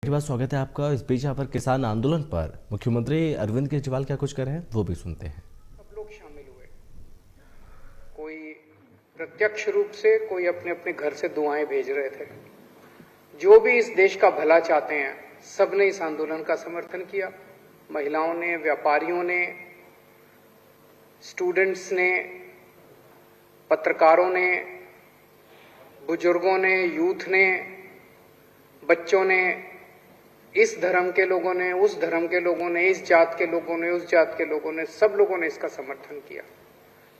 के बाद स्वागत है आपका। इस बीच यहाँ पर किसान आंदोलन पर मुख्यमंत्री अरविंद केजरीवाल क्या कुछ कर रहे हैं वो भी सुनते हैं। सब लोग शामिल हुए, कोई प्रत्यक्ष रूप से, कोई अपने अपने घर से दुआएं भेज रहे थे। जो भी इस देश का भला चाहते हैं सब ने इस आंदोलन का समर्थन किया। महिलाओं ने, व्यापारियों ने, स्टूडेंट्स ने, पत्रकारों ने, बुजुर्गों ने, यूथ ने, बच्चों ने, इस धर्म के लोगों ने, उस धर्म के लोगों ने, इस जात के लोगों ने, उस जात के लोगों ने, सब लोगों ने इसका समर्थन किया।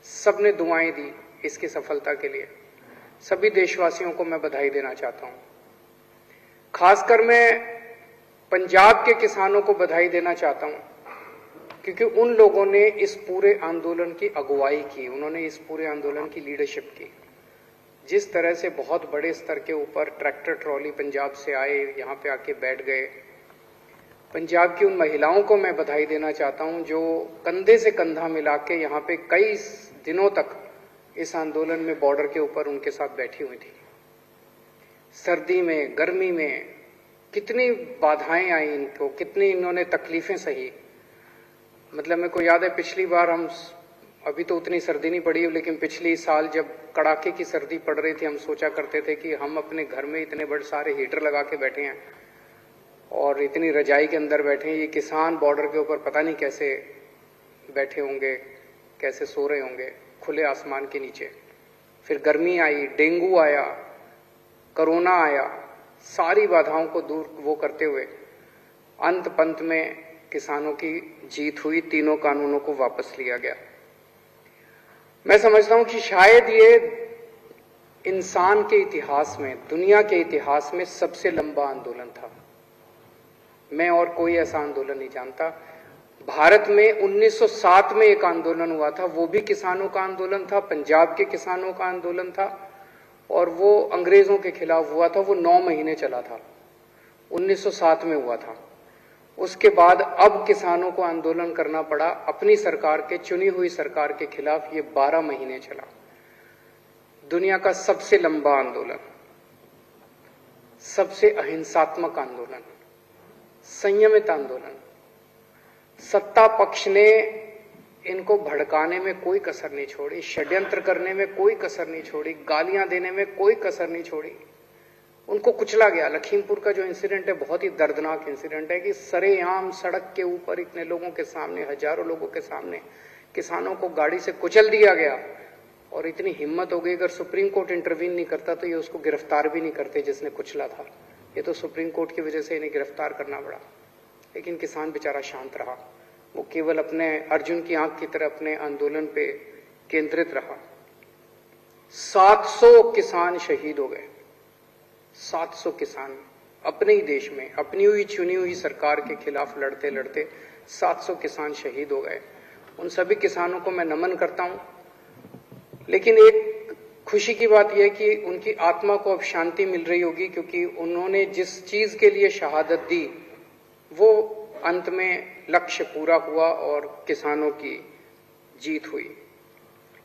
सब ने दुआएं दी इसकी सफलता के लिए। सभी देशवासियों को मैं बधाई देना चाहता हूं। खासकर मैं पंजाब के किसानों को बधाई देना चाहता हूं, क्योंकि उन लोगों ने इस पूरे आंदोलन की अगुवाई की, उन्होंने इस पूरे आंदोलन की लीडरशिप की। जिस तरह से बहुत बड़े स्तर के ऊपर ट्रैक्टर ट्रॉली पंजाब से आए, यहाँ पे आके बैठ गए। पंजाब की उन महिलाओं को मैं बधाई देना चाहता हूं जो कंधे से कंधा मिला के यहाँ पे कई दिनों तक इस आंदोलन में बॉर्डर के ऊपर उनके साथ बैठी हुई थी। सर्दी में, गर्मी में कितनी बाधाएं आई इनको, कितनी इन्होंने तकलीफें सही। मतलब मेरे को याद है पिछली बार अभी तो उतनी सर्दी नहीं पड़ी, लेकिन पिछली साल जब कड़ाके की सर्दी पड़ रही थी, हम सोचा करते थे कि हम अपने घर में इतने बड़े सारे हीटर लगा के बैठे हैं और इतनी रजाई के अंदर बैठे हैं। ये किसान बॉर्डर के ऊपर पता नहीं कैसे बैठे होंगे, कैसे सो रहे होंगे खुले आसमान के नीचे। फिर गर्मी आई, डेंगू आया, कोरोना आया, सारी बाधाओं को दूर वो करते हुए अंत पंत में किसानों की जीत हुई। तीनों कानूनों को वापस लिया गया। मैं समझता हूं कि शायद ये इंसान के इतिहास में, दुनिया के इतिहास में सबसे लंबा आंदोलन था। मैं और कोई ऐसा आंदोलन नहीं जानता। भारत में 1907 में एक आंदोलन हुआ था, वो भी किसानों का आंदोलन था, पंजाब के किसानों का आंदोलन था, और वो अंग्रेजों के खिलाफ हुआ था। वो 9 महीने चला था, 1907 में हुआ था। उसके बाद अब किसानों को आंदोलन करना पड़ा अपनी सरकार के, चुनी हुई सरकार के खिलाफ। ये 12 महीने चला। दुनिया का सबसे लंबा आंदोलन, सबसे अहिंसात्मक आंदोलन, संयमित आंदोलन। सत्ता पक्ष ने इनको भड़काने में कोई कसर नहीं छोड़ी, षड्यंत्र करने में कोई कसर नहीं छोड़ी, गालियां देने में कोई कसर नहीं छोड़ी। उनको कुचला गया। लखीमपुर का जो इंसिडेंट है बहुत ही दर्दनाक इंसिडेंट है कि सरेआम सड़क के ऊपर इतने लोगों के सामने, हजारों लोगों के सामने किसानों को गाड़ी से कुचल दिया गया। और इतनी हिम्मत हो गई, अगर सुप्रीम कोर्ट इंटरवीन नहीं करता तो ये उसको गिरफ्तार भी नहीं करते जिसने कुचला था। ये तो सुप्रीम कोर्ट की वजह से इन्हें गिरफ्तार करना पड़ा। लेकिन किसान बेचारा शांत रहा। वो केवल अपने अर्जुन की आंख की तरह अपने आंदोलन पे केंद्रित रहा। 700 किसान शहीद हो गए। 700 किसान अपने ही देश में अपनी हुई चुनी हुई सरकार के खिलाफ लड़ते लड़ते 700 किसान शहीद हो गए। उन सभी किसानों को मैं नमन करता हूं। लेकिन एक खुशी की बात यह है कि उनकी आत्मा को अब शांति मिल रही होगी, क्योंकि उन्होंने जिस चीज के लिए शहादत दी वो अंत में लक्ष्य पूरा हुआ और किसानों की जीत हुई।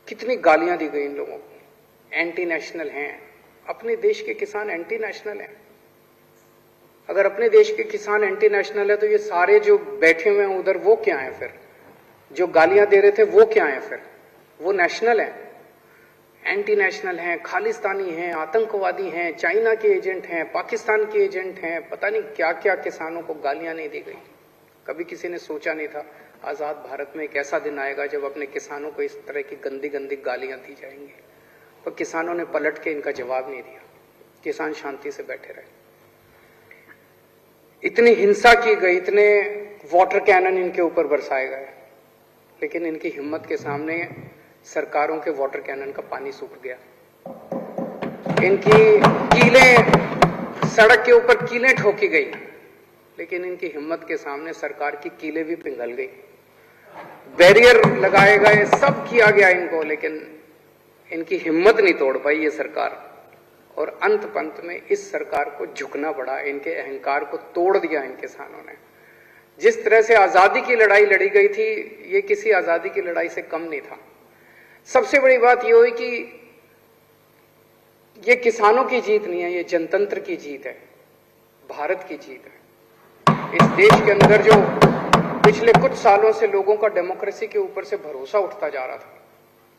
कितनी गालियां दी गई इन लोगों को, एंटी नेशनल हैं। अपने देश के किसान एंटी नेशनल हैं। अगर अपने देश के किसान एंटी नेशनल है तो ये सारे जो बैठे हुए हैं उधर वो क्या है फिर? जो गालियां दे रहे थे वो क्या है फिर? वो नेशनल है? एंटी नेशनल हैं, खालिस्तानी हैं, आतंकवादी हैं, चाइना के एजेंट हैं, पाकिस्तान के एजेंट हैं। पता नहीं क्या क्या किसानों को गालियां नहीं दी गई। कभी किसी ने सोचा नहीं था आजाद भारत में एक ऐसा दिन आएगा जब अपने किसानों को इस तरह की गंदी गंदी गालियां दी जाएंगी। और किसानों ने पलट के इनका जवाब नहीं दिया। किसान शांति से बैठे रहे। इतनी हिंसा की गई, इतने वाटर कैनन इनके ऊपर बरसाए गए, लेकिन इनकी हिम्मत के सामने सरकारों के वाटर कैनन का पानी सूख गया। इनकी कीलें, सड़क के ऊपर कीलें ठोकी गई, लेकिन इनकी हिम्मत के सामने सरकार की कीलें भी पिघल गई। बैरियर लगाए गए, सब किया गया इनको, लेकिन इनकी हिम्मत नहीं तोड़ पाई ये सरकार। और अंत पंत में इस सरकार को झुकना पड़ा। इनके अहंकार को तोड़ दिया इन किसानों ने। जिस तरह से आजादी की लड़ाई लड़ी गई थी, ये किसी आजादी की लड़ाई से कम नहीं था। सबसे बड़ी बात यह हुई कि ये किसानों की जीत नहीं है, ये जनतंत्र की जीत है, भारत की जीत है। इस देश के अंदर जो पिछले कुछ सालों से लोगों का डेमोक्रेसी के ऊपर से भरोसा उठता जा रहा था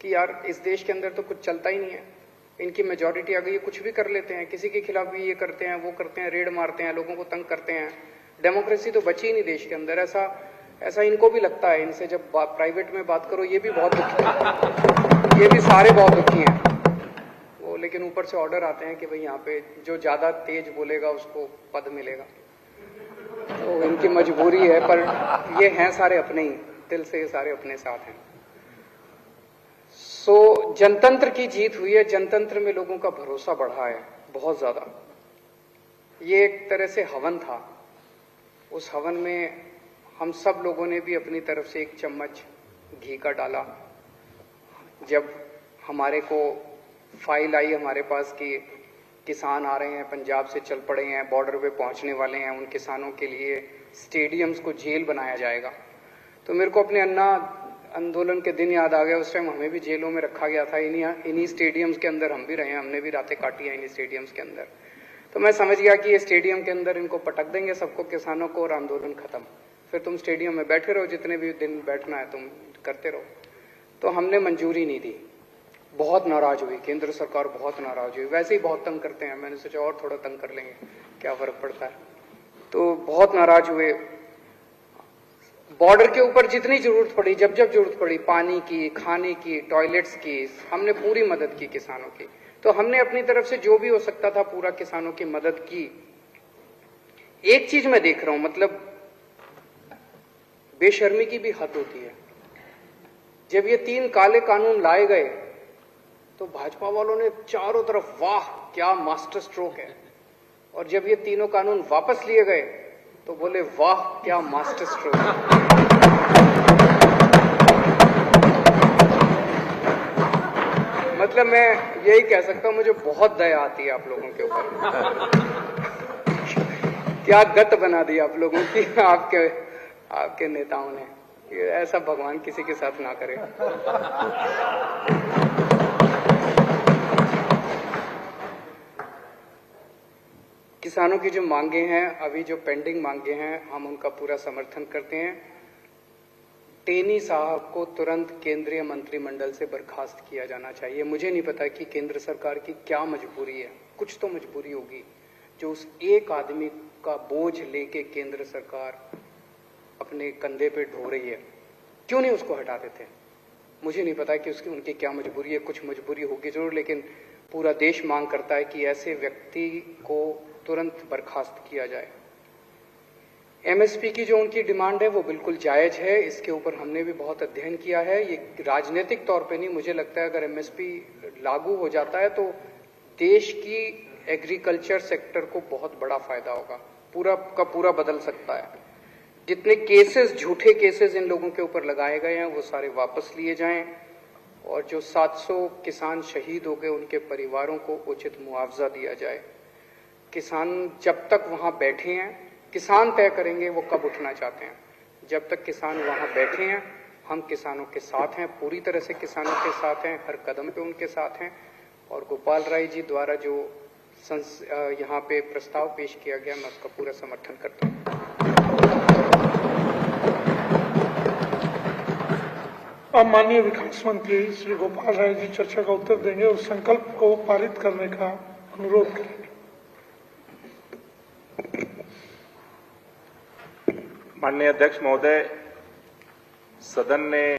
कि यार इस देश के अंदर तो कुछ चलता ही नहीं है, इनकी मेजॉरिटी आ गई है, कुछ भी कर लेते हैं, किसी के खिलाफ भी ये करते हैं, वो करते हैं, रेड मारते हैं, लोगों को तंग करते हैं, डेमोक्रेसी तो बची ही नहीं देश के अंदर। ऐसा इनको भी लगता है। इनसे जब प्राइवेट में बात करो ये भी बहुत दुखी है, ये भी सारे बहुत दुखी हैं वो, लेकिन ऊपर से ऑर्डर आते हैं कि भाई यहाँ पे जो ज्यादा तेज बोलेगा उसको पद मिलेगा। तो इनकी मजबूरी है, पर ये हैं सारे अपने ही, दिल से ये सारे अपने साथ हैं। सो जनतंत्र की जीत हुई है, जनतंत्र में लोगों का भरोसा बढ़ा है बहुत ज्यादा। ये एक तरह से हवन था, उस हवन में हम सब लोगों ने भी अपनी तरफ से एक चम्मच घी का डाला। जब हमारे को फाइल आई हमारे पास कि किसान आ रहे हैं, पंजाब से चल पड़े हैं, बॉर्डर पे पहुंचने वाले हैं, उन किसानों के लिए स्टेडियम्स को जेल बनाया जाएगा, तो मेरे को अपने अन्ना आंदोलन के दिन याद आ गया। उस टाइम हमें भी जेलों में रखा गया था, इन्हीं स्टेडियम्स के अंदर हम भी रहे हैं, हमने भी रातें काटी हैं इन्हीं स्टेडियम्स के अंदर। तो मैं समझ गया कि ये स्टेडियम के अंदर इनको पटक देंगे सबको, किसानों को, और आंदोलन खत्म। फिर तुम स्टेडियम में बैठे रहो, जितने भी दिन बैठना है तुम करते रहो। तो हमने मंजूरी नहीं दी, बहुत नाराज हुई केंद्र सरकार, बहुत नाराज हुई। वैसे ही बहुत तंग करते हैं, मैंने सोचा और थोड़ा तंग कर लेंगे, क्या फर्क पड़ता है। तो बहुत नाराज हुए। बॉर्डर के ऊपर जितनी जरूरत पड़ी, जब जरूरत पड़ी, पानी की, खाने की, टॉयलेट्स की, हमने पूरी मदद की किसानों की। तो हमने अपनी तरफ से जो भी हो सकता था पूरा किसानों की मदद की। एक चीज मैं देख रहा हूं, मतलब बेशर्मी की भी हद होती है। जब ये 3 काले कानून लाए गए तो भाजपा वालों ने चारों तरफ वाह क्या मास्टर स्ट्रोक है, और जब ये तीनों कानून वापस लिए गए तो बोले वाह क्या मास्टर स्ट्रोक है। मतलब मैं यही कह सकता हूं, मुझे बहुत दया आती है आप लोगों के ऊपर। क्या गत बना दी आप लोगों की आपके नेताओं ने। ऐसा भगवान किसी के साथ ना करे। किसानों की जो मांगे हैं, अभी जो पेंडिंग मांगे हैं, हम उनका पूरा समर्थन करते हैं। टेनी साहब को तुरंत केंद्रीय मंत्रिमंडल से बर्खास्त किया जाना चाहिए। मुझे नहीं पता कि केंद्र सरकार की क्या मजबूरी है, कुछ तो मजबूरी होगी जो उस एक आदमी का बोझ लेके केंद्र सरकार अपने कंधे पे ढो रही है। क्यों नहीं उसको हटा देते? मुझे नहीं पता कि उनकी क्या मजबूरी है, कुछ मजबूरी होगी जरूर, लेकिन पूरा देश मांग करता है कि ऐसे व्यक्ति को तुरंत बर्खास्त किया जाए। एमएसपी की जो उनकी डिमांड है वो बिल्कुल जायज है, इसके ऊपर हमने भी बहुत अध्ययन किया है। ये राजनीतिक तौर पे नहीं, मुझे लगता है अगर एमएसपी लागू हो जाता है तो देश की एग्रीकल्चर सेक्टर को बहुत बड़ा फायदा होगा, पूरा का पूरा बदल सकता है। जितने केसेस, झूठे केसेस इन लोगों के ऊपर लगाए गए हैं वो सारे वापस लिए जाएं, और जो 700 किसान शहीद हो गए उनके परिवारों को उचित मुआवजा दिया जाए। किसान जब तक वहां बैठे हैं, किसान तय करेंगे वो कब उठना चाहते हैं। जब तक किसान वहां बैठे हैं हम किसानों के साथ हैं, पूरी तरह से किसानों के साथ हैं, हर कदम पे उनके साथ हैं। और गोपाल राय जी द्वारा जो यहाँ पे प्रस्ताव पेश किया गया मैं उसका पूरा समर्थन करता हूँ। अब माननीय विकास मंत्री श्री गोपाल राय जी चर्चा का उत्तर देंगे और संकल्प को पारित करने का अनुरोध करेंगे। माननीय अध्यक्ष महोदय, सदन ने